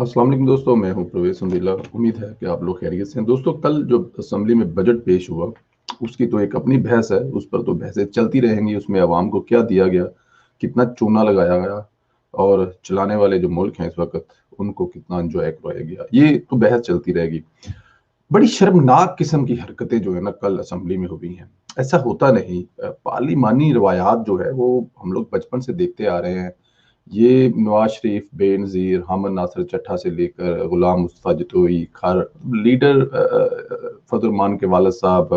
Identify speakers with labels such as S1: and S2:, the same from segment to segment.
S1: अस्सलाम वालेकुम दोस्तों, मैं हूं प्रवेश अब्दुल्ला। उम्मीद है कि आप लोग खैरियत से हैं। दोस्तों, कल जो असेंबली में बजट पेश हुआ, उसकी तो एक अपनी बहस है, उस पर तो बहसें चलती रहेंगी। उसमें अवाम को क्या दिया गया, कितना चूना लगाया गया, और चलाने वाले जो मुल्क हैं इस वक्त, उनको कितना एंजॉय करवाया गया, ये तो बहस चलती रहेगी। बड़ी शर्मनाक किस्म की हरकतें जो है ना कल असेंबली में हुई हैं। ऐसा होता नहीं। पार्लिमानी रवायात जो है वो हम लोग बचपन से देखते आ रहे हैं। ये नवाज शरीफ, बेनजीर, हामिद नासिर चट्टा से लेकर गुलाम मुस्तफा जतोई, खर लीडर फजलमान के वालिद साहब,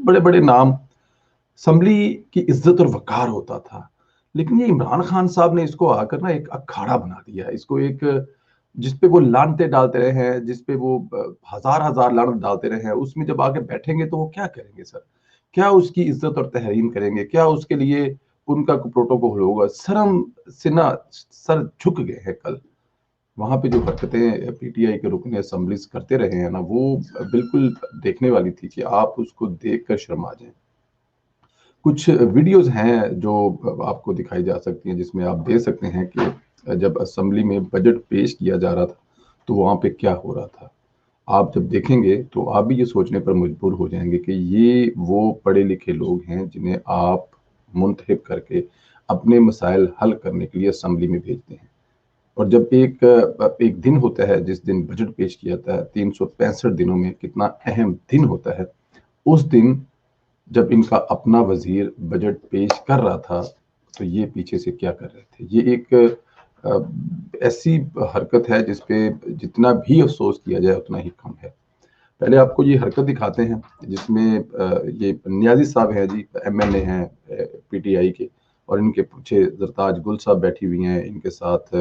S1: बड़े बड़े नाम। असम्बली की इज्जत और वकार होता था। लेकिन ये इमरान खान साहब ने इसको आकर ना एक अखाड़ा बना दिया, इसको एक जिसपे वो लानते डालते रहे हैं, जिसपे वो हजार हजार लानत डालते रहे हैं, उसमें जब आके बैठेंगे तो वो क्या करेंगे सर? क्या उसकी इज्जत और तहरीम करेंगे? क्या उसके लिए उनका प्रोटोकॉल होगा? शर्म से ना सर झुक गए हैं कल। वहां पे जो हरकतें पीटीआई के रुकने असेंबली करते रहे हैं ना, वो बिल्कुल देखने वाली थी कि आप उसको देख कर शर्मा जाएं। कुछ वीडियोस हैं जो आपको दिखाई जा सकती हैं, जिसमें आप देख सकते हैं कि जब असेंबली में बजट पेश किया जा रहा था तो वहां पे क्या हो रहा था। आप जब देखेंगे तो आप भी ये सोचने पर मजबूर हो जाएंगे कि ये वो पढ़े लिखे लोग हैं जिन्हें आप मुंतखब करके अपने मसाइल हल करने के लिए असेंबली में भेजते हैं। और जब एक दिन होता है जिस दिन बजट पेश किया जाता है, 365 दिनों में कितना अहम दिन होता है, उस दिन जब इनका अपना वजीर बजट पेश कर रहा था तो ये पीछे से क्या कर रहे थे। ये एक ऐसी हरकत है जिसपे जितना भी अफसोस किया जाए उतना ही कम है। पहले आपको ये हरकत दिखाते हैं जिसमें ये नियाजी साहब हैं जी, एमएनए हैं पीटीआई के, और इनके पीछे जरताज गुल साहब बैठी हुई हैं, इनके साथ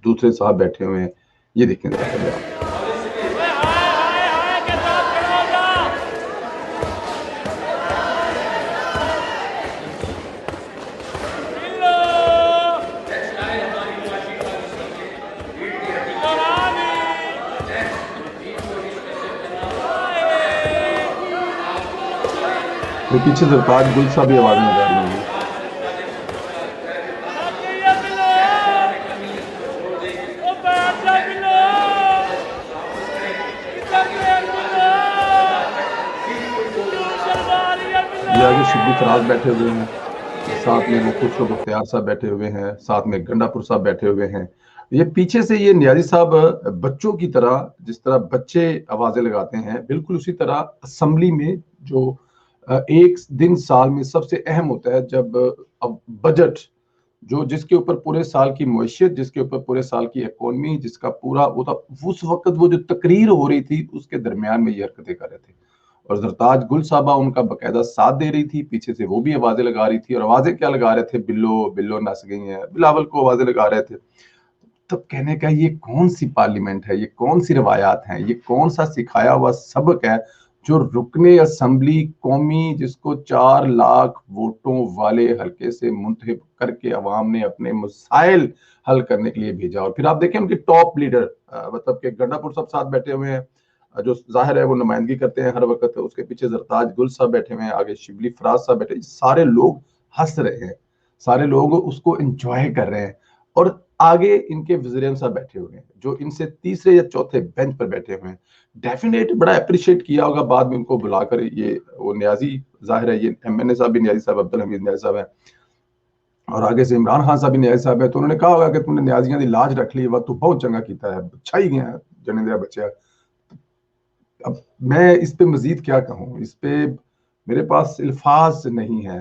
S1: दूसरे साहब बैठे हुए हैं। ये देखें जरा पहले आप। तो पीछे जरताज गुल साहब भी आवाज लगा रही होंगी। ये आगे शिब्बी फराज बैठे हुए हैं, साथ में वो खुसरो बख्तियार साहब बैठे हुए हैं, साथ में गंडापुर साहब बैठे हुए हैं। ये पीछे से ये नियाजी साहब बच्चों की तरह, जिस तरह बच्चे आवाजें लगाते हैं, बिल्कुल उसी तरह असेंबली में जो एक दिन साल में सबसे अहम होता है, जब अब बजट जो जिसके ऊपर पूरे साल की मुईशत, जिसके ऊपर पूरे साल की इकोनॉमी, जिसका पूरा वो था, उस वक्त वो जो तकरीर हो रही थी उसके दरमियान में ये हरकतें कर रहे थे। और जरताज गुल साहबा उनका बकायदा साथ दे रही थी, पीछे से वो भी आवाजें लगा रही थी। और आवाजें क्या लगा रहे थे? बिल्लो बिल्लो नस गई हैं, बिलावल को आवाजें लगा रहे थे। तब कहने का ये कौन सी पार्लियामेंट है, ये कौन सी रवायात हैं, ये कौन सा सिखाया हुआ सबक है जो रुकने असेंबली कौमी, जिसको 4 लाख वोटों वाले हल्के से मुंतखब करके अवाम ने अपने मसाइल हल करने के लिए भेजा। और फिर आप देखें उनके टॉप लीडर, मतलब के गंडापुर साहब साथ बैठे हुए हैं, जो जाहिर है वो नुमाइंदगी करते हैं हर वक्त। उसके पीछे जरताज गुल साहब बैठे हुए हैं, आगे शिबली फराज साहब बैठे हैं। सारे लोग हंस रहे हैं, सारे लोग उसको एंजॉय कर रहे हैं। और आगे इनके वजीर साहब बैठे हुए हैं जो इनसे तीसरे या चौथे बेंच पर बैठे हुए हैं। डेफिनेट बड़ा अप्रिशिएट किया होगा बाद में उनको बुलाकर। ये वो न्याजी, जाहिर है ये एमएनए साहब भी न्याजी साहब, अब्दुल हमीद न्याजी साहब है, और आगे से इमरान खान साहब भी न्याजी साहब है। तो उन्होंने कहा होगा कि तुमने न्याजियां की लाज रख ली, वह तू बहुत चंगा किया है, अच्छा ही गया जने दिया बच्चा। अब मैं इस पे मजीद क्या कहूँ, इस पे मेरे पास अल्फाज नहीं है।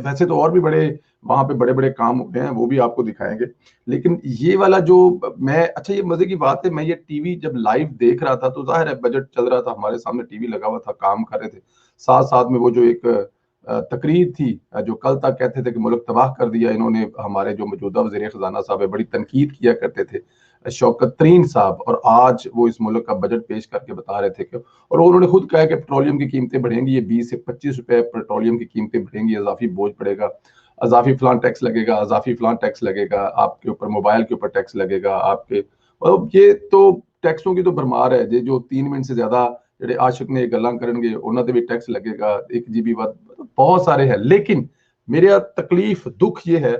S1: वैसे तो और भी बड़े वहां पे बड़े बड़े काम हुए हैं, वो भी आपको दिखाएंगे। लेकिन ये वाला जो मैं, अच्छा ये मजे की बात है, मैं ये टीवी जब लाइव देख रहा था तो जाहिर है बजट चल रहा था, हमारे सामने टीवी लगा हुआ था, काम कर रहे थे। साथ साथ में वो जो एक तकरीर थी, जो कल तक कहते थे कि मुल्क तबाह कर दिया इन्होंने, हमारे जो मौजूदा वज़ीर खजाना साहब है, बड़ी तनकीद किया करते थे शौकत तरीन साहब, और आज वो इस मुल्क का बजट पेश करके बता रहे थे कि, और उन्होंने खुद कहा कि पेट्रोलियम की कीमतें बढ़ेंगी, ये 20 से 25 रुपए पेट्रोलियम की कीमतें बढ़ेंगी, अजाफी बोझ पड़ेगा, अजाफी फलान टैक्स लगेगा, अजाफी फलान टैक्स लगेगा, आपके ऊपर मोबाइल के ऊपर टैक्स लगेगा, आपके मतलब ये तो टैक्सों की तो भरमार है। जे जो 3 मिनट से ज्यादा ਜਿਹੜੇ आशिक ने गल्लां करनगे उन्हां ते भी टैक्स लगेगा, 1 GB बाद, बहुत सारे हैं। लेकिन मेरा तकलीफ दुख ये है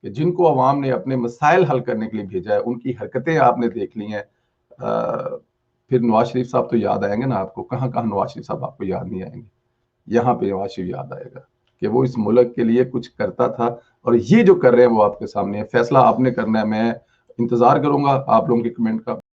S1: कि जिनको अवाम ने अपने मसाइल हल करने के लिए भेजा है, उनकी हरकतें आपने देख ली हैं। फिर नवाज शरीफ साहब तो याद आएंगे ना आपको, कहाँ कहाँ नवाज शरीफ साहब आपको याद नहीं आएंगे, यहाँ पे नवाज शरीफ याद आएगा कि वो इस मुल्क के लिए कुछ करता था। और ये जो कर रहे हैं वो आपके सामने है, फैसला आपने करना है। मैं इंतजार करूंगा आप लोगों के कमेंट का।